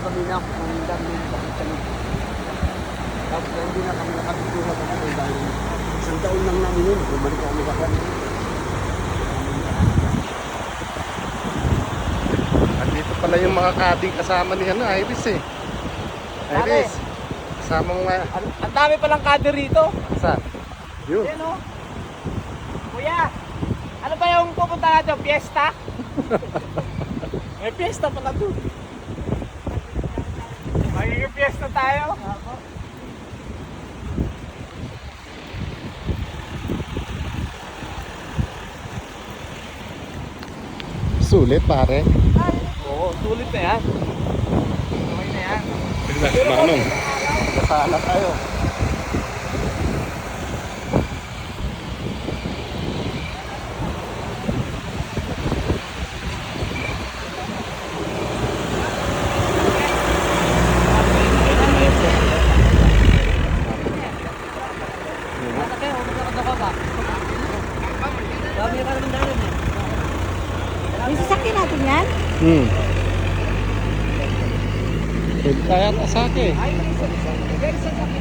kami na ang dami ng kami. Tapos hindi na kami nakapituhan sa kami dahil isang taon lang namin yun. Bumalik kami kakami. At dito pala yung mga kading kasama ni Iris eh. Iris, kasama mo nga. Ang dami palang kader rito. Saan? Yun. Yan o. Kuya, ano ba yung pupunta natin? Fiesta? May fiesta pala doon. Magiging fiesta tayo. Sulit pare. Oo, sulit na yan. Okay na yan. Manong. Nasala tayo. May sasakyan natin yan? Pwede kaya sa akin. Ay, may sasakyan.